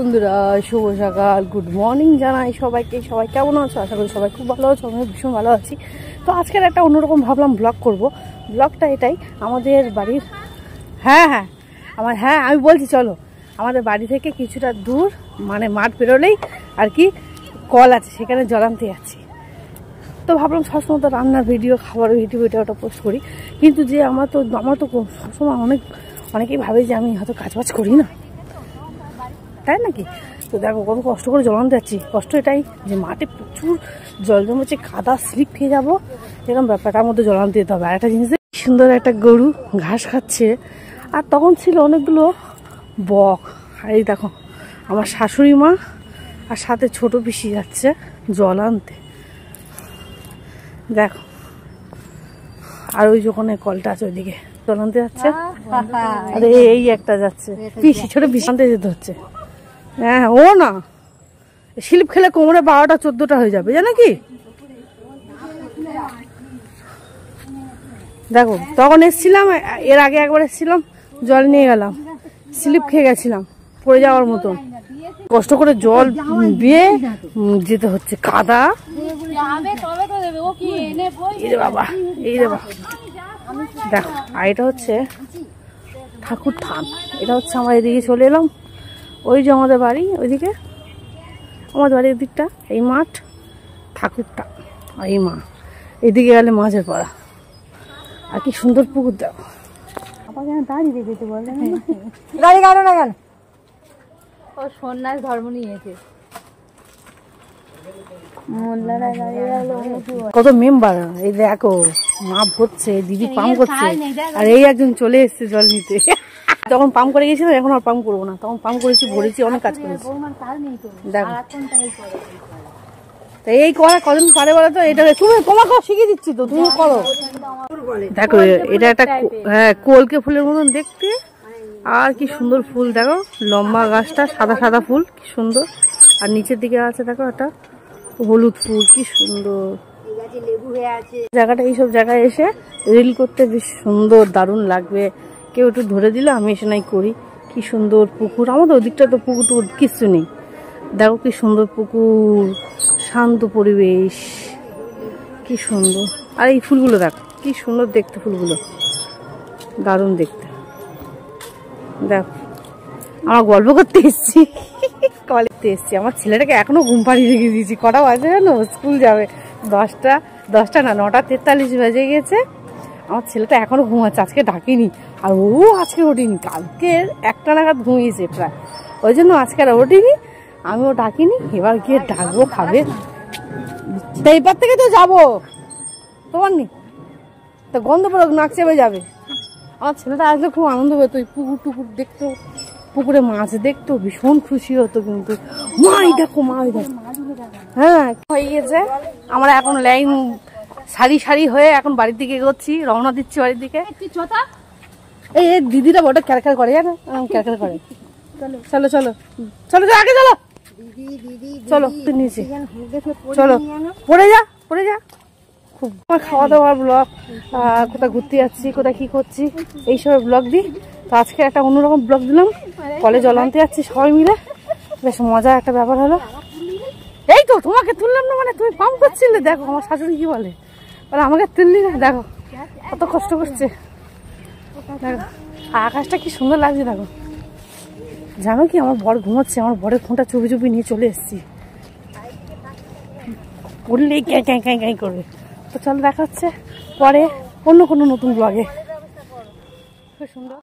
বন্ধুরা শুভ সকাল, good morning জানাই সবাইকে। সবাই কেমন আছো? আশা করি সবাই খুব ভালো আছো, আমি ভীষণ ভালো আছি। তো আজকের একটা অন্যরকম ভাবলাম ব্লগ করব। ব্লগটা এটাই, আমাদের বাড়ির আমি বলছি চলো, আমাদের বাড়ি থেকে কিছুটা দূর মানে মাঠ পেরোলেই আর কি কল আছে, সেখানে জল আনতে যাচ্ছি। তো ভাবলাম সবসময় তো রান্নার ভিডিও, খাবারের ভিডিও এটা ওটা পোস্ট করি, কিন্তু যে আমার তো সবসময় অনেকেই ভাবে যে আমি হয়তো কাজবাজ করি না, তাই নাকি? তো দেখো কত কষ্ট করে জল আনতে যাচ্ছি। কষ্ট এটাই যে মাঠে প্রচুর জল জমেছে, কাদা স্লিপ খেয়ে যাবো, এরকম ব্যাপারটার মধ্যে জল আনতে যেতে হবে। আর একটা জিনিস, সুন্দর একটা গরু ঘাস খাচ্ছে, আর তখন ছিল অনেকগুলো বক। আর এই দেখো আমার শাশুড়ি মা আর সাথে ছোট পিসি যাচ্ছে জল আনতে, দেখো। আর ওই যখন কলটা আছে ওইদিকে জল আনতে যাচ্ছে, আরে এই একটা যাচ্ছে পিসি, ছোট পিসি আনতে যেতে হচ্ছে। হ্যাঁ, ও না স্লিপ খেলে কোমরে 12টা 14টা হয়ে যাবে, জানো কি? দেখো তখন এসছিলাম, এর আগে একবার এসছিলাম, জল নিয়ে গেলাম, স্লিপ খেয়ে গেছিলাম পড়ে যাওয়ার মতন। কষ্ট করে জল দিয়ে যেতে হচ্ছে, কাদা। এই রে বাবা, এই রে বাবা, দেখো। আর এটা হচ্ছে ঠাকুর থান। এটা হচ্ছে আমার এদিকে চলে এলাম, ওই যে আমাদের বাড়ি ওইদিকে, আমাদের বাড়ির দিকটা এই মাঠ, ঠাকুরটা এই মা, এদিকে গেলে মাঝের পাড়া। আর কি সুন্দর পুকুর, দেখো। দাঁড়িয়ে রেখেছে, বলে গাড়ি গাড়ো না কেন, ও সন্ন্যাস ধর্ম নিয়েছে। কত মেম্বার, এই দেখো মা ভরছে, দিদি পাম্প করছে, আর এই একজন চলে এসছে জল নিতে। তখন পাম্প করে গেছিলাম, এখন আর পাম্প করবো না, তখন পাম্প করেছি, ভরেছি, অনেক কাজ করেছি। দেখো এই করা কজন পারে বলো তো? এটা তুমি তোমাকে শিখিয়ে দিচ্ছি তো, তুমি করো। দেখো এটা একটা কলকে ফুলের মতন দেখতে, আর কি সুন্দর ফুল, দেখো লম্বা গাছটা, সাদা সাদা ফুল, কি সুন্দর। আর নিচের দিকে আছে দেখো একটা হলুদ ফুল, কি সুন্দর জায়গাটা। এইসব জায়গায় এসে রিল করতে বেশ সুন্দর, দারুণ লাগবে। কেউ একটু ধরে দিলে আমি এসে নাই করি। কি সুন্দর পুকুর, আমাদের ওদিকটা তো পুকুর টুকুর কিচ্ছু নেই। দেখো কি সুন্দর পুকুর, শান্ত পরিবেশ, কি সুন্দর। আর এই ফুলগুলো দেখো কি সুন্দর দেখতে, ফুলগুলো দারুণ দেখতে। দেখো আমার গল্প করতে এসছি, কলেজে এসছি। আমার ছেলেটাকে এখনো ঘুম পাড়িয়ে রেখে দিয়েছি। কটা বাজে জানো? স্কুল যাবে 10টা না 9:43 বেজে গেছে। আমার ছেলেটা এখনো ঘুমাচ্ছে, আজকে ডাকিনি। আর ও আজকে ওঠেনি, কালকে 1টা নাগাদ ঘুমিয়েছে প্রায়, ওই জন্য আজকে আর ওঠেনি, আমিও ডাকিনি। এবার গিয়ে ডাকবো, খাবে। তা এবার থেকে তো যাবো, তোমার নি তা গন্ধ পড়ে নাক চেপে যাবে। আমার ছেলেটা আসলে খুব আনন্দ পেত, পুকুর টুকুর দেখতো, পুকুরে মাছ দেখতো, ভীষণ খুশি হতো। কিন্তু মাই দেখো, মাই দেখো, হ্যাঁ হয়ে গেছে। আমরা এখন লাইন সারি সারি হয়ে এখন বাড়ির দিকে এগোচ্ছি, রওনা দিচ্ছি বাড়ির দিকে। এই দিদিরা বড় ক্যারক্যার করে, জানো ক্যারক্যার করে। চলো চলো চলো আগে চলো, চলো নিচে চলো, পড়ে যা। খুব খাওয়া দাওয়ার ব্লগ, কোথায় ঘুরতে যাচ্ছি, কোথায় কি করছি, এইসব ব্লগ দিই। তো আজকে একটা অন্যরকম ব্লগ দিলাম, কলে জল আনতে যাচ্ছি সবাই মিলে, বেশ মজা একটা ব্যাপার হলো। এই তো তোমাকে তুললাম না, মানে তুমি পাম্প করছিলে। দেখো আমার শাশুড়ি কি বলে আমাকে তুললি না, দেখো কত কষ্ট করছে। দেখো আকাশটা কি সুন্দর লাগছে, দেখো। জানো কি, আমার বর ঘুমাচ্ছে, আমার বরের ফোনটা চুপি চুপি নিয়ে চলে এসেছি, উঠলেই ক্যাঁ করবে। তো চলো দেখা হচ্ছে পরে অন্য কোনো নতুন ব্লগে। খুব সুন্দর।